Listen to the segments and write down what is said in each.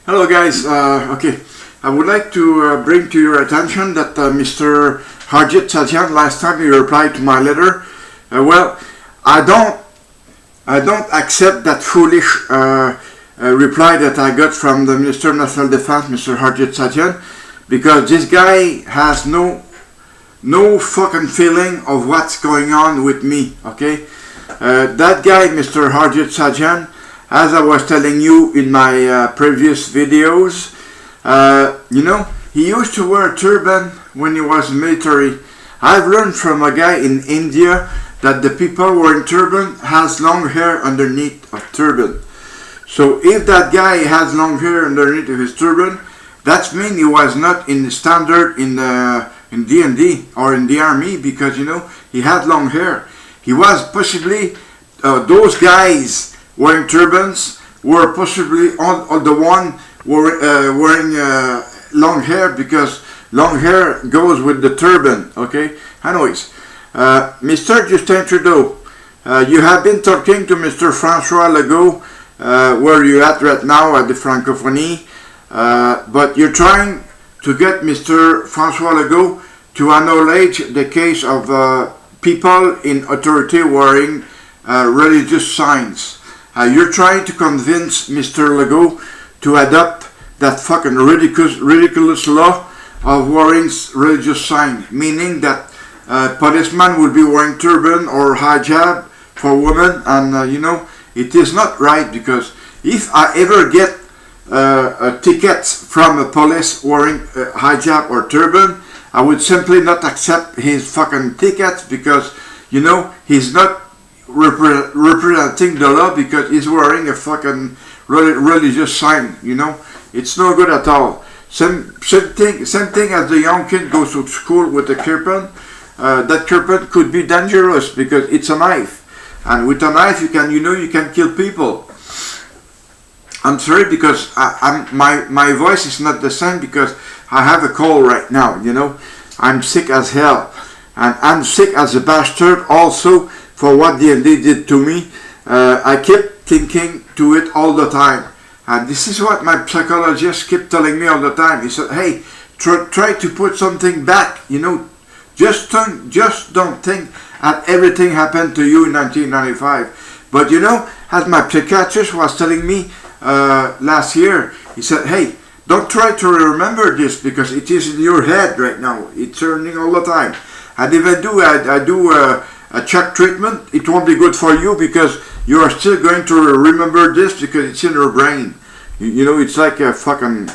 Hello guys, okay, I would like to bring to your attention that Mr. Harjit Sajjan, last time he replied to my letter, well, I don't accept that foolish reply that I got from the Minister of National Defense, Mr. Harjit Sajjan, because this guy has no fucking feeling of what's going on with me, okay? That guy, Mr. Harjit Sajjan, as I was telling you in my previous videos, he used to wear a turban when he was military. I've learned from a guy in India that the people wearing turban has long hair underneath of turban. So if that guy has long hair underneath of his turban, that means he was not in the standard in D&D or in the army, because he had long hair. He was possibly those guys wearing turbans were possibly all the one wearing long hair, because long hair goes with the turban, okay? Anyways, Mr. Justin Trudeau, you have been talking to Mr. François Legault, where you at right now at the Francophonie, but you're trying to get Mr. François Legault to acknowledge the case of people in authority wearing religious signs. You're trying to convince Mr. Legault to adopt that fucking ridiculous law of wearing religious sign, meaning that policemen will be wearing turban or hijab for women, and it is not right, because if I ever get tickets from a police wearing hijab or turban, I would simply not accept his fucking tickets, because he's not representing the law, because he's wearing a fucking religious sign. It's no good at all. Same thing as the young kid goes to school with a kirpan. That kirpan could be dangerous because it's a knife, and with a knife you can kill people. I'm sorry, because my voice is not the same, because I have a cold right now. I'm sick as hell, and I'm sick as a bastard also for what D&D did to me. I kept thinking to it all the time, and this is what my psychologist kept telling me all the time. He said, hey, try to put something back, just don't think that everything happened to you in 1995. But as my psychiatrist was telling me last year, he said, hey, don't try to remember this, because it is in your head right now. It's turning all the time. And if I do a check treatment, it won't be good for you, because you are still going to remember this, because it's in your brain. It's like a fucking,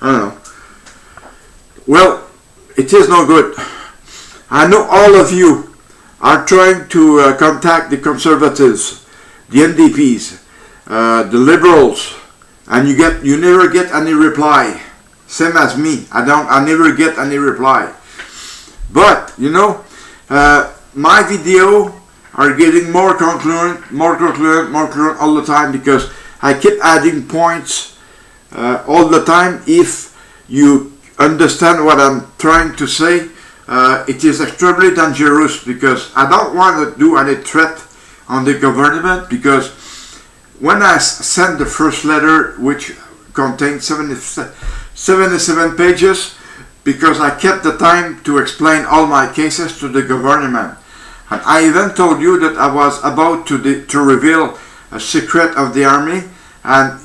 I don't know. Well, it is no good. I know all of you are trying to contact the Conservatives, the NDPs, the Liberals, and you never get any reply. Same as me. I never get any reply. But my video are getting more concluent all the time, because I keep adding points all the time. If you understand what I'm trying to say, it is extremely dangerous, because I don't want to do any threat on the government, because when I sent the first letter, which contained 77 pages, because I kept the time to explain all my cases to the government. And I even told you that I was about to reveal a secret of the army. And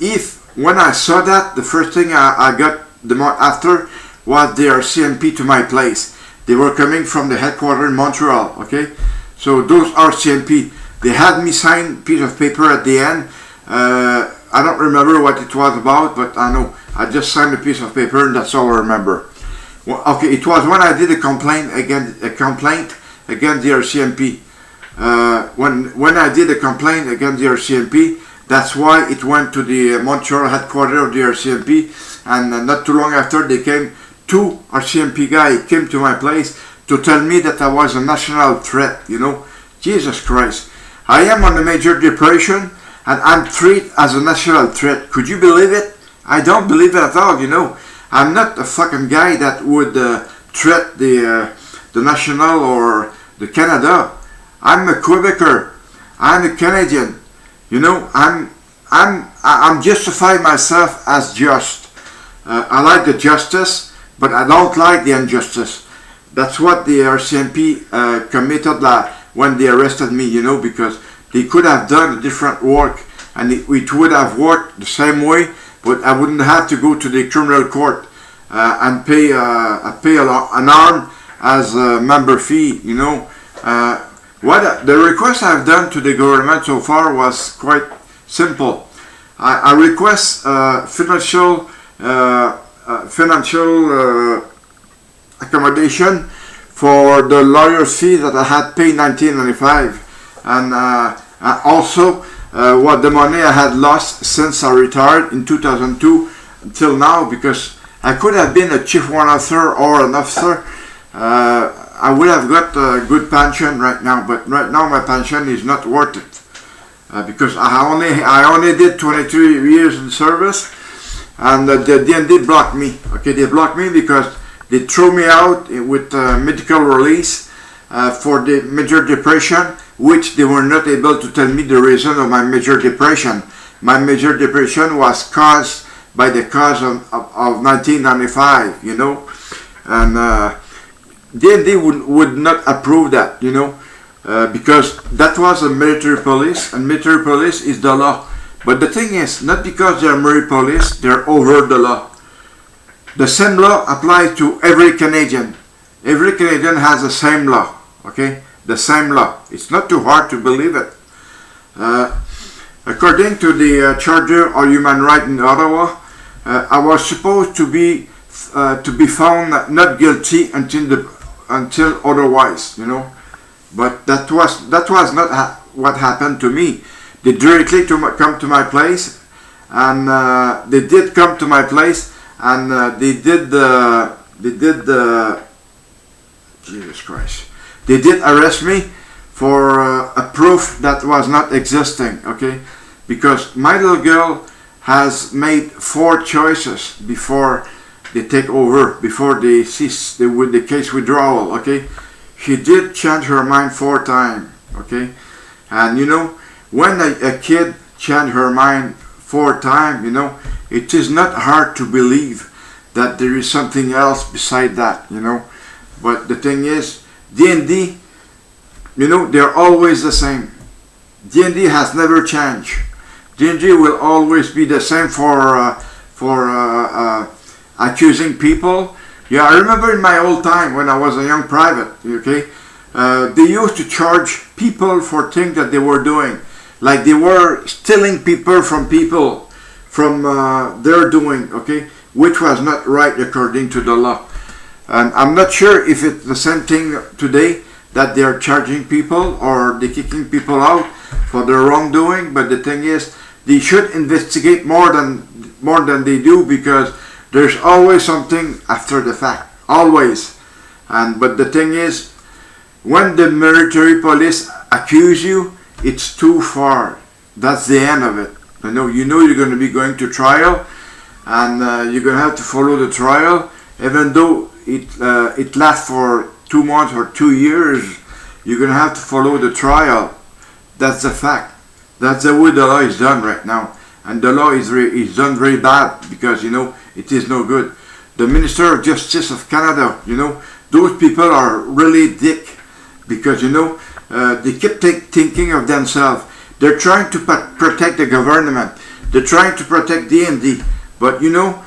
when I saw that, the first thing I got the month after was the RCMP to my place. They were coming from the headquarters in Montreal, okay? So those RCMP, they had me sign a piece of paper at the end. I don't remember what it was about, but I know I just signed a piece of paper, and that's all I remember. Well, okay, it was when I did a complaint against the RCMP. When I did a complaint against the RCMP, that's why it went to the Montreal headquarters of the RCMP, and not too long after, they came. Two RCMP guys came to my place to tell me that I was a national threat. Jesus Christ, I am on a major depression, and I'm treated as a national threat. Could you believe it? I don't believe it at all. I'm not a fucking guy that would threat the national or the Canada. I'm a Quebecer. I'm a Canadian. I'm I'm justifying myself as just. I like the justice, but I don't like the injustice. That's what the RCMP committed when they arrested me, you know, because they could have done a different work, and it would have worked the same way, but I wouldn't have to go to the criminal court and pay an arm as a member fee, you know. What the request I've done to the government so far was quite simple. I request financial accommodation for the lawyer's fee that I had paid in 1995, and also what the money I had lost since I retired in 2002 until now, because I could have been a chief warrant officer or an officer. I would have got a good pension right now, but right now my pension is not worth it because I only did 23 years in service, and the DND blocked me. Okay, they blocked me because they threw me out with medical release for the major depression, which they were not able to tell me the reason of my major depression. My major depression was caused by the cause of 1995, you know, and DND would not approve that, you know, because that was a military police, and military police is the law. But the thing is, not because they're military police, they're over the law. The same law applies to every Canadian. Every Canadian has the same law, okay? The same law. It's not too hard to believe it. According to the Charter of Human Rights in Ottawa, I was supposed to be found not guilty until otherwise, you know. But that was not what happened to me. They directly come to my place, and they did come to my place, and they did Jesus Christ. They did arrest me for a proof that was not existing, okay? Because my little girl has made 4 choices before they take over, before they cease with the case withdrawal, okay? She did change her mind 4 times, okay? And you know, when a kid change her mind 4 times, you know, it is not hard to believe that there is something else beside that, you know. But the thing is, DND, you know, they're always the same. DND has never changed. DND will always be the same for accusing people. Yeah, I remember in my old time when I was a young private, okay, they used to charge people for things that they were doing. Like they were stealing people from their doing, okay, which was not right according to the law. And I'm not sure if it's the same thing today, that they are charging people or they kicking people out for their wrongdoing. But the thing is, they should investigate more than they do, because there's always something after the fact, always. But the thing is, when the military police accuse you, it's too far. That's the end of it. You know you're going to be going to trial, and you're going to have to follow the trial, even though it lasts for 2 months or 2 years. You're going to have to follow the trial. That's the fact. That's the way the law is done right now, and the law is done very bad, because you know it is no good. The Minister of Justice of Canada, you know, those people are really dick, because you know they keep thinking of themselves. They're trying to protect the government. They're trying to protect DND, but you know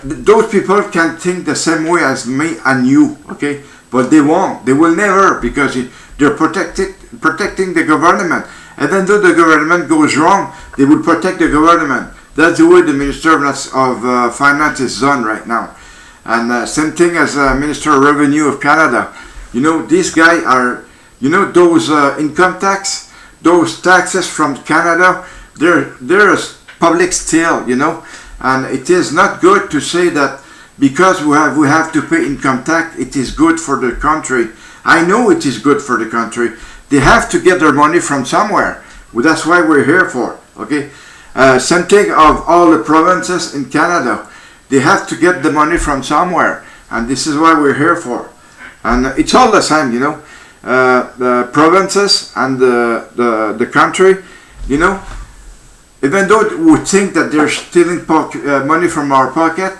those people can think the same way as me and you, okay? But they won't. They will never, because they're protecting the government. Even though the government goes wrong, they will protect the government. That's the way the Minister of Finance is done right now. And same thing as Minister of Revenue of Canada. You know, these guys are, you know, those income tax, those taxes from Canada, they're public still, you know. And it is not good to say that because we have to pay income tax, it is good for the country. I know it is good for the country. They have to get their money from somewhere. Well, that's why we're here for, okay? Same thing of all the provinces in Canada. They have to get the money from somewhere, and this is why we're here for. And it's all the same, you know. The provinces and the country, you know, even though we think that they're stealing money from our pocket,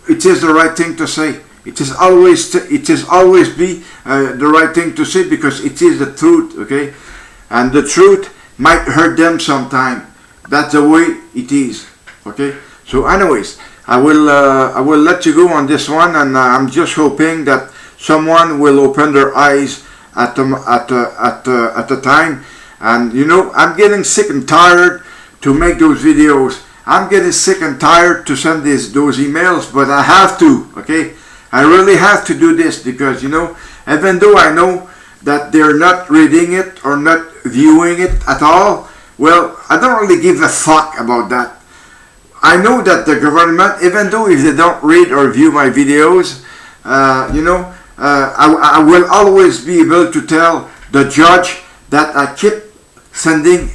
it is the right thing to say. It is always be the right thing to say, because it is the truth, okay? And the truth might hurt them sometime. That's the way it is, okay? So anyways, I will let you go on this one, and I'm just hoping that someone will open their eyes at the time. And you know, I'm getting sick and tired to make those videos. I'm getting sick and tired to send those emails, but I have to, okay? I really have to do this, because, you know, even though I know that they're not reading it or not viewing it at all, well, I don't really give a fuck about that. I know that the government, even though if they don't read or view my videos, you know, I will always be able to tell the judge that I keep sending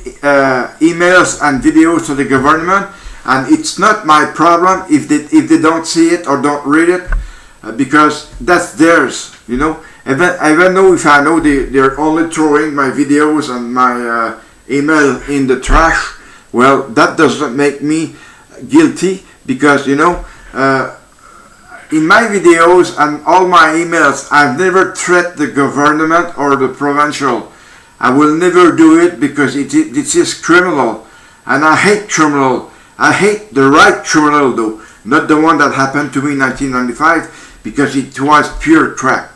emails and videos to the government, and it's not my problem if they don't see it or don't read it, because that's theirs, you know. Even though if I know they're only throwing my videos and my email in the trash, well, that doesn't make me guilty, because, you know, in my videos and all my emails, I've never threatened the government or the provincial. I will never do it, because it is criminal, and I hate criminal. I hate the right criminal, though, not the one that happened to me in 1995, because it was pure crap.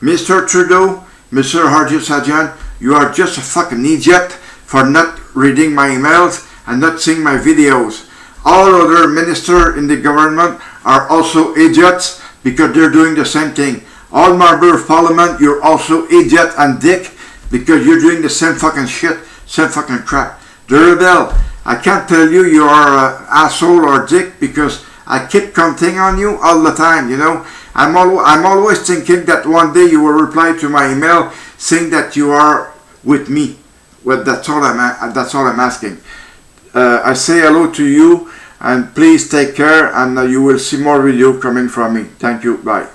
Mr. Trudeau, Mr. Harjit Sajjan, you are just a fucking idiot for not reading my emails and not seeing my videos. All other ministers in the government are also idiots, because they're doing the same thing. All member of parliament, you're also idiot and dick, because you're doing the same fucking shit, same fucking crap. The rebel, I can't tell you you are an asshole or dick, because I keep commenting on you all the time, you know. I'm always thinking that one day you will reply to my email saying that you are with me. Well, that's all I'm asking. I say hello to you, and please take care, and you will see more video coming from me. Thank you. Bye.